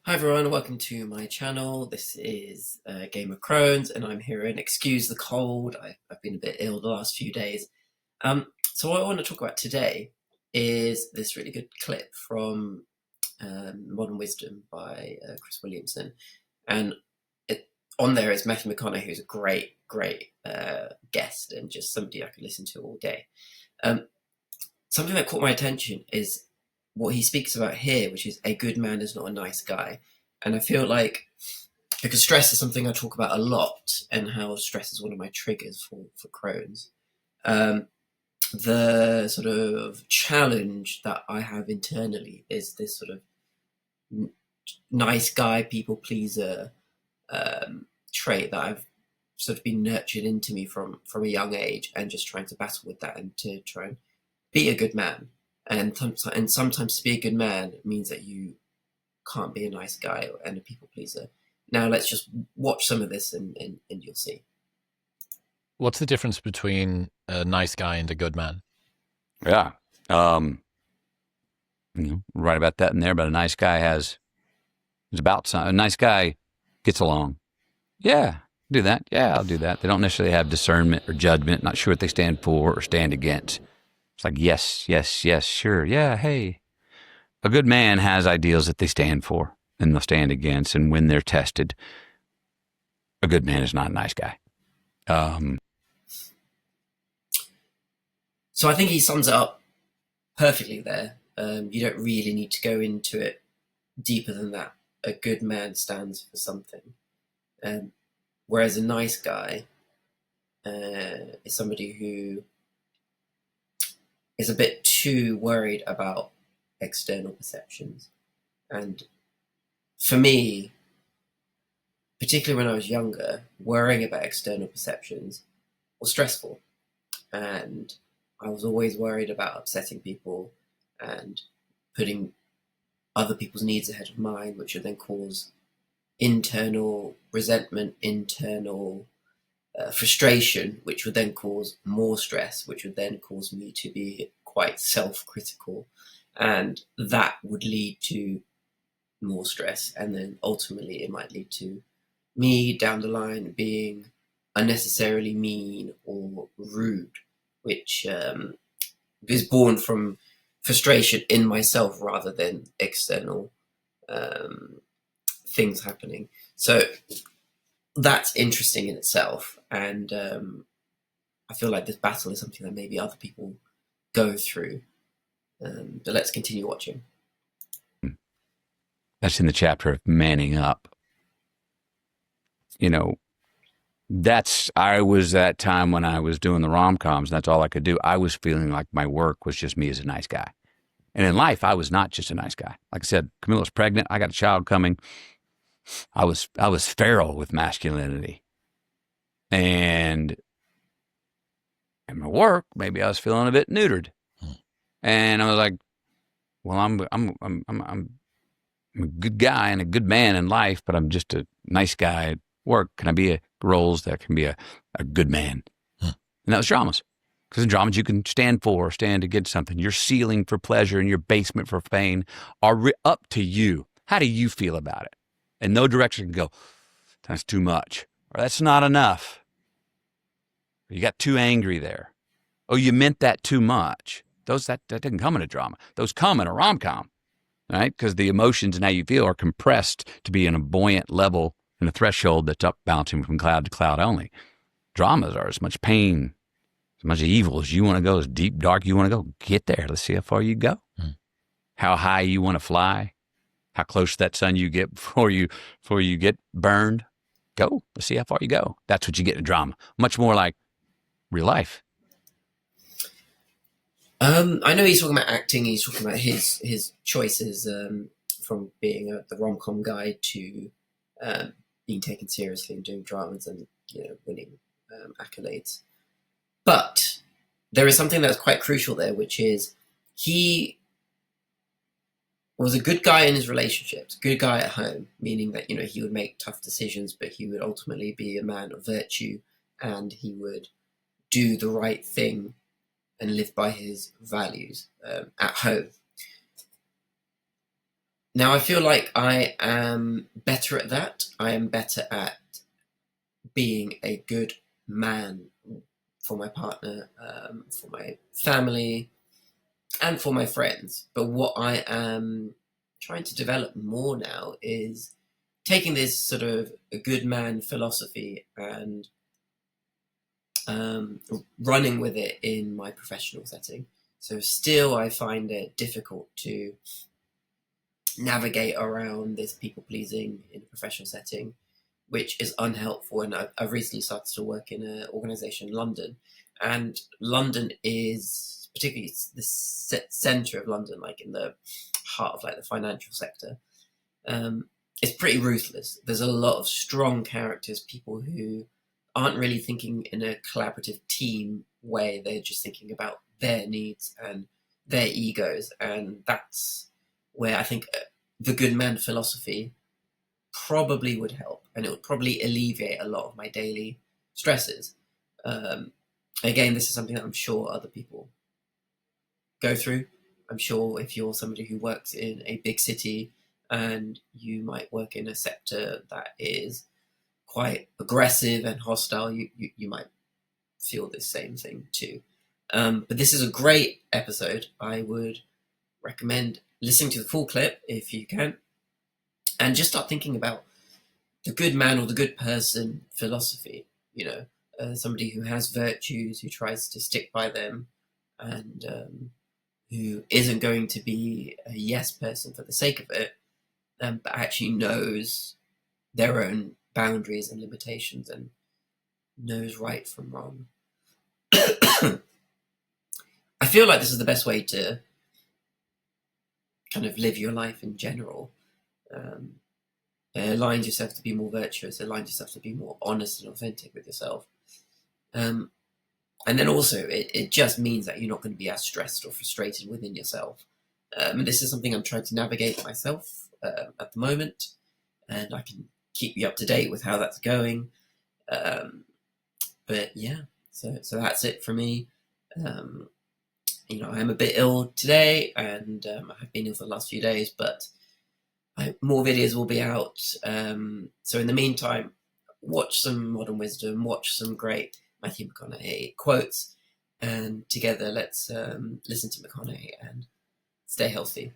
Hi everyone, welcome to my channel. This is Game of Crones, and I'm here and excuse the cold. I've been a bit ill the last few days. So what I want to talk about today is this really good clip from Modern Wisdom by Chris Williamson, and on there is Matthew McConaughey, who's a great guest and just somebody I could listen to all day. Something that caught my attention is what he speaks about here, which is a good man is not a nice guy. And I feel like, because stress is something I talk about a lot, and how stress is one of my triggers for Crohn's, the sort of challenge that I have internally is this sort of nice guy, people pleaser trait that I've sort of been nurtured into me from a young age, and just trying to battle with that and to try and be a good man. And sometimes to be a good man means that you can't be a nice guy and a people pleaser. Now let's just watch some of this and you'll see. What's the difference between a nice guy and a good man? Yeah. Right about that in there, but a nice guy is about something. A nice guy gets along. Yeah, do that. Yeah, I'll do that. They don't necessarily have discernment or judgment, not sure what they stand for or stand against. It's like, yes, sure. Yeah, hey. A good man has ideals that they stand for and they'll stand against. And when they're tested, a good man is not a nice guy. So I think he sums it up perfectly there. You don't really need to go into it deeper than that. A good man stands for something. Whereas a nice guy is somebody who is a bit too worried about external perceptions. And for me, particularly when I was younger, worrying about external perceptions was stressful. And I was always worried about upsetting people and putting other people's needs ahead of mine, which would then cause internal resentment, internal frustration, which would then cause more stress, which would then cause me to be quite self-critical. And that would lead to more stress. And then ultimately it might lead to me down the line being unnecessarily mean or rude, which is born from frustration in myself rather than external things happening. So that's interesting in itself. And I feel like this battle is something that maybe other people go through. But let's continue watching. That's in the chapter of manning up. You know, I was that time when I was doing the rom-coms, and that's all I could do. I was feeling like my work was just me as a nice guy. And in life, I was not just a nice guy. Like I said, Camilla's pregnant. I got a child coming. I was feral with masculinity. And in my work, maybe I was feeling a bit neutered. And I was like, well, I'm a good guy and a good man in life, but I'm just a nice guy at work. Can I be a roles that can be a good man? And that was dramas. Because in dramas, you can stand for or stand against something. Your ceiling for pleasure and your basement for pain are up to you. How do you feel about it? And no direction can go, that's too much, or that's not enough. You got too angry there. Oh, you meant that too much. That didn't come in a drama. Those come in a rom-com, right? Because the emotions and how you feel are compressed to be in a buoyant level and a threshold that's up bouncing from cloud to cloud only. Dramas are as much pain, as much evil as you want to go, as deep, dark you want to go. Get there. Let's see how far you go. How high you want to fly. How close to that sun you get before you get burned. Go. Let's see how far you go. That's what you get in a drama. Much more like real life. I know he's talking about acting. He's talking about his choices from being the rom-com guy to being taken seriously and doing dramas and winning accolades. But there is something that's quite crucial there, which is he was a good guy in his relationships, good guy at home, meaning that he would make tough decisions, but he would ultimately be a man of virtue, and he would do the right thing and live by his values at home. Now, I feel like I am better at that. I am better at being a good man for my partner, for my family, and for my friends. But what I am trying to develop more now is taking this sort of a good man philosophy and running with it in my professional setting. So still I find it difficult to navigate around this people pleasing in a professional setting, which is unhelpful. And I've recently started to work in an organization in London, and London is particularly the center of London, like in the heart of like the financial sector. It's pretty ruthless. There's a lot of strong characters, people who aren't really thinking in a collaborative team way. They're just thinking about their needs and their egos, and that's where I think the good man philosophy probably would help, and it would probably alleviate a lot of my daily stresses. Again, this is something that I'm sure other people go through. I'm sure if you're somebody who works in a big city and you might work in a sector that is quite aggressive and hostile, you might feel the same thing too. But this is a great episode. I would recommend listening to the full clip if you can, and just start thinking about the good man or the good person philosophy. You know, somebody who has virtues, who tries to stick by them, and who isn't going to be a yes person for the sake of it, but actually knows their own boundaries and limitations and knows right from wrong. I feel like this is the best way to kind of live your life in general. It aligns yourself to be more virtuous, it aligns yourself to be more honest and authentic with yourself. And then also, it just means that you're not going to be as stressed or frustrated within yourself. And this is something I'm trying to navigate myself at the moment, and I can keep you up to date with how that's going. But yeah, so that's it for me. You know, I am a bit ill today, and I have been ill for the last few days, but more videos will be out. So in the meantime, watch some Modern Wisdom, watch some great Matthew McConaughey quotes, and together let's listen to McConaughey and stay healthy.